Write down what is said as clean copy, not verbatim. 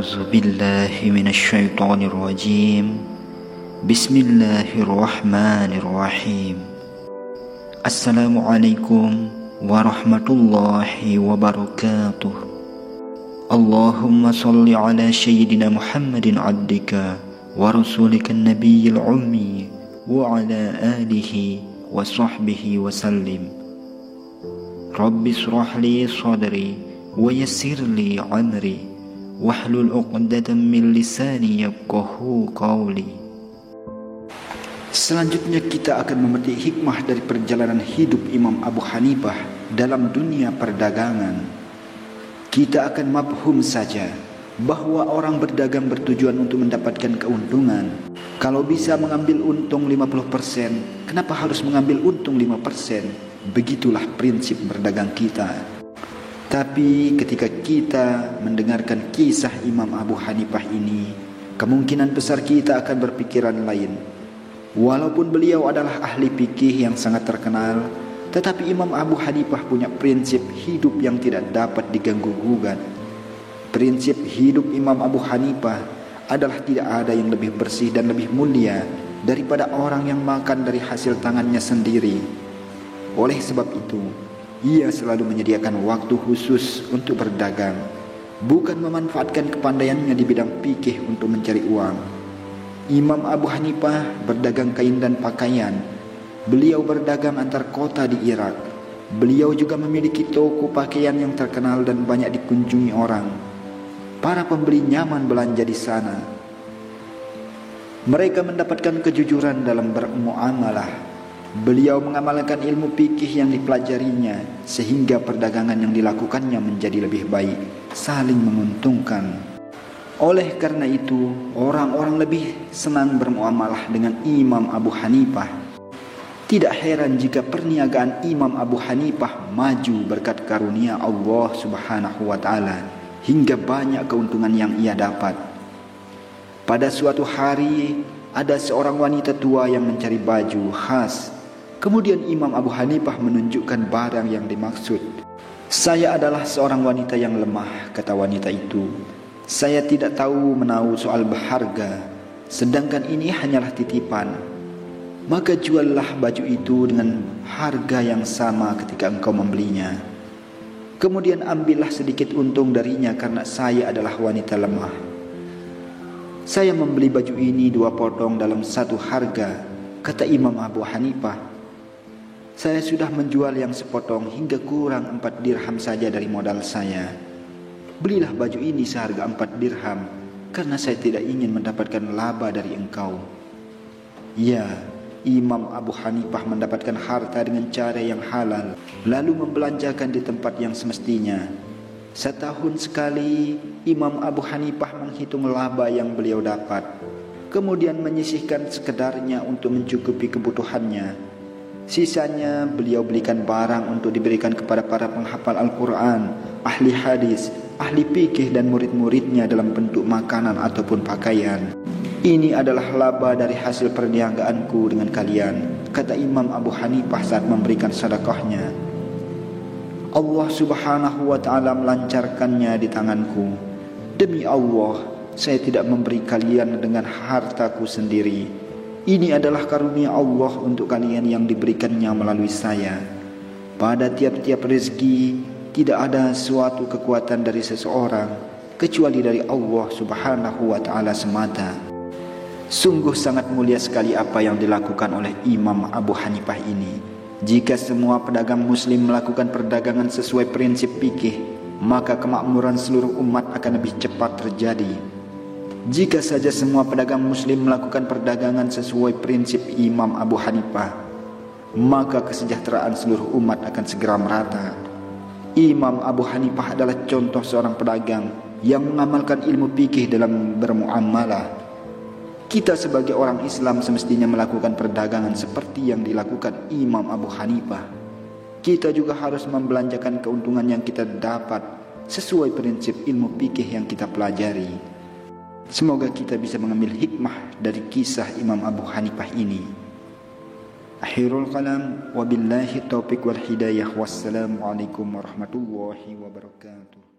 أعوذ بالله من الشيطان الرجيم بسم الله الرحمن الرحيم السلام عليكم ورحمة الله وبركاته اللهم صل على سيدنا محمد عبدك ورسولك النبي الأمي وعلى آله وصحبه وسلم رب اشرح لي صدري ويسر لي أمري واحلل عقدة من lisani yafqahu qawli. Selanjutnya kita akan memetik hikmah dari perjalanan hidup Imam Abu Hanifah dalam dunia perdagangan. Kita akan mafhum saja bahwa orang berdagang bertujuan untuk mendapatkan keuntungan. Kalau bisa mengambil untung 50%, kenapa harus mengambil untung 5%? Begitulah prinsip berdagang kita. Tapi ketika kita mendengarkan kisah Imam Abu Hanifah ini, kemungkinan besar kita akan berpikiran lain. Walaupun beliau adalah ahli fikih yang sangat terkenal, tetapi Imam Abu Hanifah punya prinsip hidup yang tidak dapat diganggu-gugat. Prinsip hidup Imam Abu Hanifah adalah tidak ada yang lebih bersih dan lebih mulia daripada orang yang makan dari hasil tangannya sendiri. Oleh sebab itu, ia selalu menyediakan waktu khusus untuk berdagang, bukan memanfaatkan kepandaiannya di bidang fikih untuk mencari uang. Imam Abu Hanifah berdagang kain dan pakaian. Beliau berdagang antar kota di Irak. Beliau juga memiliki toko pakaian yang terkenal dan banyak dikunjungi orang. Para pembeli nyaman belanja di sana. Mereka mendapatkan kejujuran dalam bermuamalah. Beliau mengamalkan ilmu fikih yang dipelajarinya sehingga perdagangan yang dilakukannya menjadi lebih baik, saling menguntungkan. Oleh karena itu, orang-orang lebih senang bermuamalah dengan Imam Abu Hanifah. Tidak heran jika perniagaan Imam Abu Hanifah maju berkat karunia Allah Subhanahu wa taala hingga banyak keuntungan yang ia dapat. Pada suatu hari, ada seorang wanita tua yang mencari baju khas. Kemudian Imam Abu Hanifah menunjukkan barang yang dimaksud. Saya adalah seorang wanita yang lemah, kata wanita itu. Saya tidak tahu menahu soal berharga, sedangkan ini hanyalah titipan. Maka juallah baju itu dengan harga yang sama ketika engkau membelinya. Kemudian ambillah sedikit untung darinya karena saya adalah wanita lemah. Saya membeli baju ini 2 potong dalam satu harga, kata Imam Abu Hanifah. Saya sudah menjual yang sepotong hingga kurang 4 dirham saja dari modal saya. Belilah baju ini seharga 4 dirham karena saya tidak ingin mendapatkan laba dari engkau. Ya, Imam Abu Hanifah mendapatkan harta dengan cara yang halal, lalu membelanjakan di tempat yang semestinya. Setahun sekali Imam Abu Hanifah menghitung laba yang beliau dapat, kemudian menyisihkan sekedarnya untuk mencukupi kebutuhannya. Sisanya beliau belikan barang untuk diberikan kepada para penghafal Al-Quran, ahli hadis, ahli fikih dan murid-muridnya dalam bentuk makanan ataupun pakaian. Ini adalah laba dari hasil perniagaanku dengan kalian, kata Imam Abu Hanifah saat memberikan sedekahnya. Allah Subhanahu wa ta'ala melancarkannya di tanganku. Demi Allah, saya tidak memberi kalian dengan hartaku sendiri. Ini adalah karunia Allah untuk kalian yang diberikannya melalui saya. Pada tiap-tiap rezeki tidak ada suatu kekuatan dari seseorang kecuali dari Allah Subhanahu wa ta'ala semata. Sungguh sangat mulia sekali apa yang dilakukan oleh Imam Abu Hanifah ini. Jika semua pedagang muslim melakukan perdagangan sesuai prinsip fikih, maka kemakmuran seluruh umat akan lebih cepat terjadi. Jika saja semua pedagang muslim melakukan perdagangan sesuai prinsip Imam Abu Hanifah, maka kesejahteraan seluruh umat akan segera merata. Imam Abu Hanifah adalah contoh seorang pedagang yang mengamalkan ilmu fikih dalam bermuamalah. Kita sebagai orang Islam semestinya melakukan perdagangan seperti yang dilakukan Imam Abu Hanifah. Kita juga harus membelanjakan keuntungan yang kita dapat sesuai prinsip ilmu fikih yang kita pelajari. Semoga kita bisa mengambil hikmah dari kisah Imam Abu Hanifah ini. Akhirul kalam, wabillahi taufiq wal hidayah. Wassalamualaikum warahmatullahi wabarakatuh.